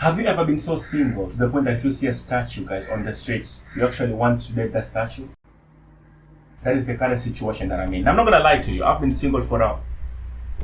Have you ever been so single to the point that if you see a statue, guys, on the streets, you actually want to date that statue? That is the kind of situation that I'm in. I'm not gonna lie to you. I've been single for a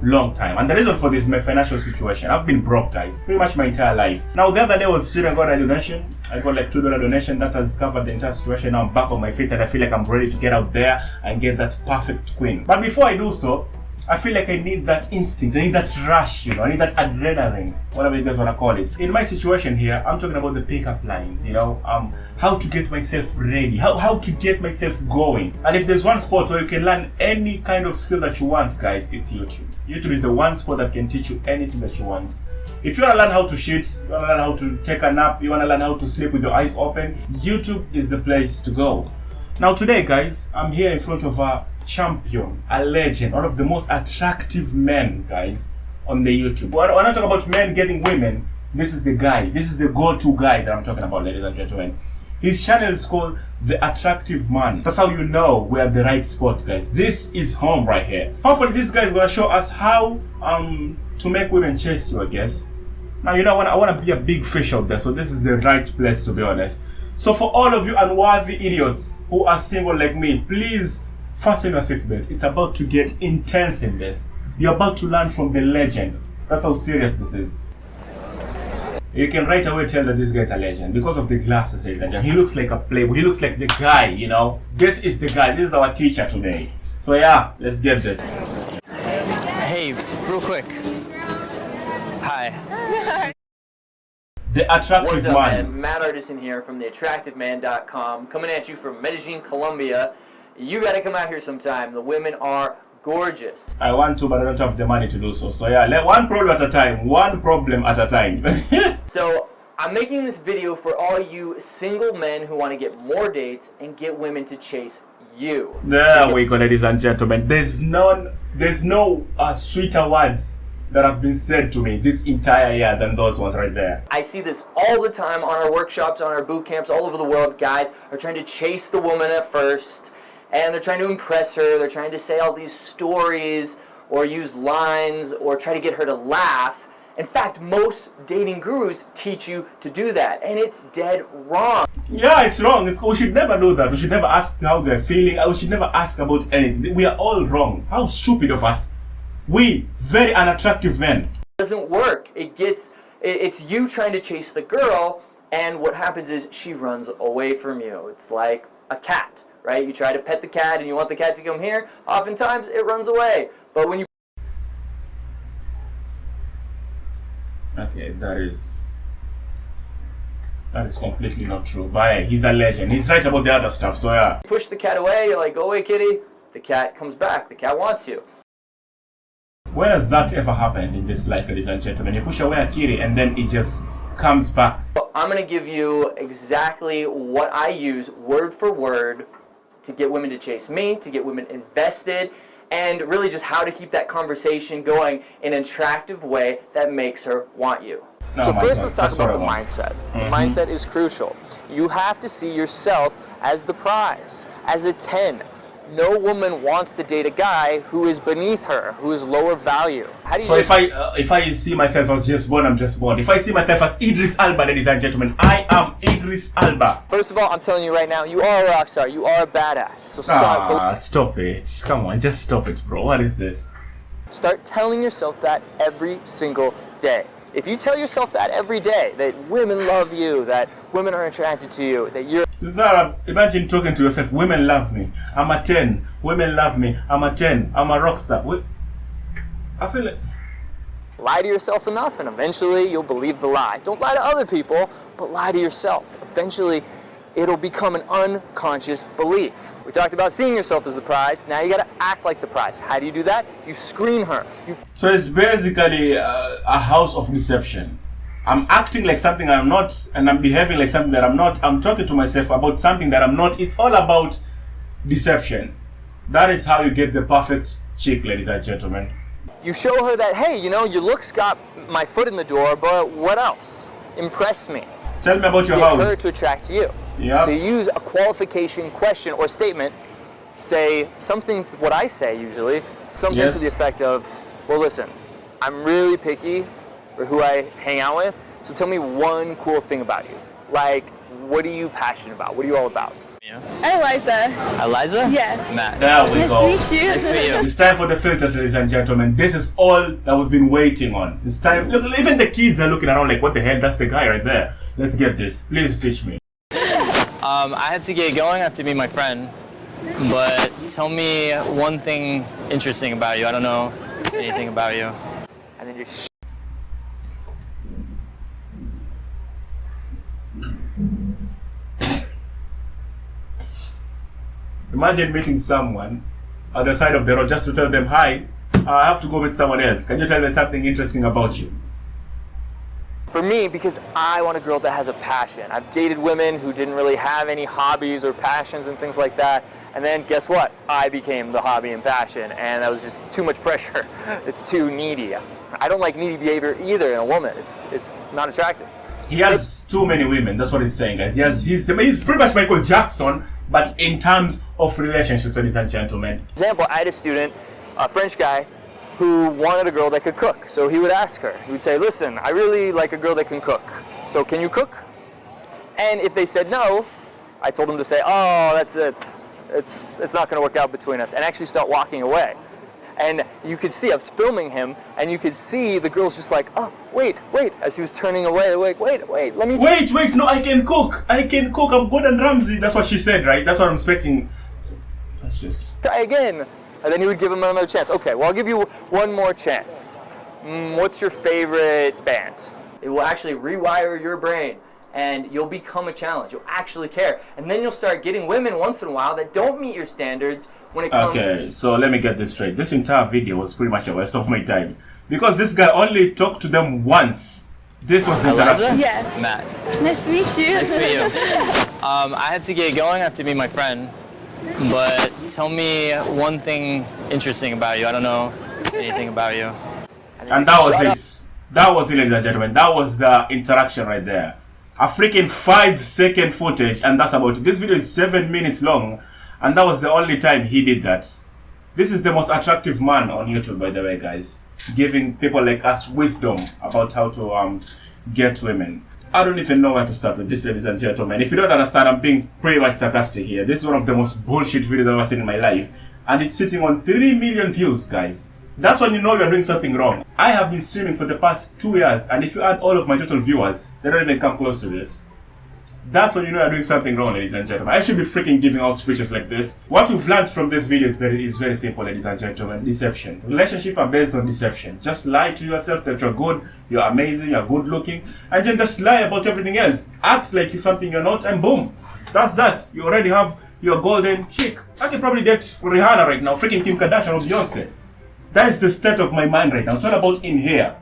long time, and the reason for this is my financial situation. I've been broke, guys, pretty much my entire life. Now the other day I was sitting, I got a donation. I got like $2 donation that has covered the entire situation. Now I'm back on my feet and I feel like I'm ready to get out there and get that perfect queen. But before I do so, I feel like I need that instinct, I need that rush, I need that adrenaline, whatever you guys want to call it. In my situation here, I'm talking about the pickup lines, how to get myself ready, how to get myself going. And if there's one spot where you can learn any kind of skill that you want, guys, it's YouTube. YouTube is the one spot that can teach you anything that you want. If you want to learn how to shit, you want to learn how to take a nap, you want to learn how to sleep with your eyes open, YouTube is the place to go. Now today, guys, I'm here in front of a champion, a legend, one of the most attractive men, guys, on the YouTube. When I talk about men getting women, this is the guy. This is the go-to guy that I'm talking about, ladies and gentlemen. His channel is called The Attractive Man. That's how you know we're at the right spot, guys. This is home right here. Hopefully this guy is going to show us how to make women chase you, I guess. Now, I want to be a big fish out there, so this is the right place, to be honest. So for all of you unworthy idiots who are single like me, please fasten your seatbelt. It's about to get intense in this. You're about to learn from the legend. That's how serious this is. You can right away tell that this guy's a legend because of the glasses, ladies and gentlemen. He looks like a playboy. He looks like the guy, This is the guy. This is our teacher today. So yeah, let's get this. Hey, real quick. Hi. The Attractive What's up, Man. Matt Artisan here from theattractiveman.com, coming at you from Medellin, Colombia. You gotta come out here sometime. The women are gorgeous. I want to, but I don't have the money to do so. So yeah, one problem at a time. One problem at a time. So I'm making this video for all you single men who want to get more dates and get women to chase you. There we go, ladies and gentlemen. There's no sweeter words that have been said to me this entire year than those ones right there. I see this all the time on our workshops, on our boot camps, all over the world. Guys are trying to chase the woman at first, and they're trying to impress her. They're trying to say all these stories or use lines or try to get her to laugh. In fact, most dating gurus teach you to do that, and it's dead wrong. Yeah, it's wrong. We should never do that. We should never ask how they're feeling. We should never ask about anything. We are all wrong. How stupid of us. We, very unattractive men. It doesn't work. It's you trying to chase the girl, and what happens is she runs away from you. It's like a cat, right? You try to pet the cat and you want the cat to come here. Oftentimes it runs away. But when you... Okay, that is completely not true. But hey, he's a legend. He's right about the other stuff, so yeah. push the cat away, you're like, go away, kitty. The cat comes back. The cat wants you. When has that ever happened in this life, ladies and gentlemen? You push away a kitty and then it just comes back. I'm going to give you exactly what I use word for word to get women to chase me, to get women invested, and really just how to keep that conversation going in an attractive way that makes her want you. So first, let's talk about the mindset. The mindset is crucial. You have to see yourself as the prize, as a 10. No woman wants to date a guy who is beneath her, who is lower value. How do you if I see myself as just born, I'm just born. If I see myself as Idris Elba, ladies and gentlemen, I am Idris Elba. First of all, I'm telling you right now, you are a rock star. You are a badass. So stop it. Come on, just stop it, bro. What is this? Start telling yourself that every single day. If you tell yourself that every day, that women love you, that women are attracted to you, that you're... Imagine talking to yourself, women love me, I'm a 10, women love me, I'm a 10, I'm a rock star. I feel like... Lie to yourself enough and eventually you'll believe the lie. Don't lie to other people, but lie to yourself. Eventually, it'll become an unconscious belief. We talked about seeing yourself as the prize. Now you gotta act like the prize. How do you do that? You screen her. So it's basically a house of deception. I'm acting like something I'm not, and I'm behaving like something that I'm not. I'm talking to myself about something that I'm not. It's all about deception. That is how you get the perfect chick, ladies and gentlemen. You show her that, hey, your looks got my foot in the door, but what else? Impress me. Tell me about your house. Get her to attract you. Yep. So you use a qualification question or statement. Say something, what I say usually, something to the effect of, well, listen, I'm really picky for who I hang out with, So tell me one cool thing about you. Like, what are you passionate about? What are you all about? Eliza. Eliza? Yes. Matt. There we go. Nice to meet you. Nice to meet you. It's time for the filters, ladies and gentlemen. This is all that we've been waiting on. It's time. Look, even the kids are looking around like, what the hell? That's the guy right there. Let's get this. Please teach me. I have to get going. I have to meet my friend. But tell me one thing interesting about you. I don't know anything about you. And then just Imagine meeting someone on the side of the road just to tell them, hi, I have to go with someone else. Can you tell me something interesting about you? For me, because I want a girl that has a passion. I've dated women who didn't really have any hobbies or passions and things like that. And then guess what? I became the hobby and passion, and that was just too much pressure. It's too needy. I don't like needy behavior either in a woman. It's not attractive. He has too many women. That's what he's saying, guys. He's pretty much Michael Jackson, but in terms of relationships, ladies and gentlemen. For example, I had a student, a French guy, who wanted a girl that could cook. So he would ask her, he would say, listen, I really like a girl that can cook. So can you cook? And if they said no, I told him to say, oh, that's it. It's not going to work out between us, and actually start walking away. And you could see, I was filming him, and you could see the girl's just like, oh, wait, as he was turning away, like, wait, let me... Wait, no, I can cook, I'm Gordon Ramsay. That's what she said, right? That's what I'm expecting. Let's just... Try again. And then he would give him another chance. Okay, well, I'll give you one more chance. What's your favorite band? It will actually rewire your brain, and you'll become a challenge. You'll actually care. And then you'll start getting women once in a while that don't meet your standards when it comes... Okay, so let me get this straight. This entire video was pretty much a waste of my time. Because this guy only talked to them once. This was the interaction. Yes. Matt. Nice to meet you. Nice to meet you. I have to get going. I have to meet my friend. But tell me one thing interesting about you. I don't know anything about you. And that was it. That was it, ladies and gentlemen. That was the interaction right there. A freaking 5-second footage, and that's about it. This video is 7 minutes long, and that was the only time he did that. This is the most attractive man on YouTube, by the way, guys. Giving people like us wisdom about how to get women. I don't even know where to start with this, ladies and gentlemen. If you don't understand, I'm being pretty much sarcastic here. This is one of the most bullshit videos I've ever seen in my life. And it's sitting on 3 million views, guys. That's when you know you're doing something wrong. I have been streaming for the past 2 years, and if you add all of my total viewers, they don't even come close to this. That's when you know you're doing something wrong, ladies and gentlemen. I should be freaking giving out speeches like this. What we've learned from this video is very simple, ladies and gentlemen. Deception. Relationships are based on deception. Just lie to yourself that you're good, you're amazing, you're good looking, and then just lie about everything else. Act like you're something you're not, and boom. That's that. You already have your golden chick. I can probably date Rihanna right now, freaking Kim Kardashian or Beyonce. That is the state of my mind right now. It's all about in here.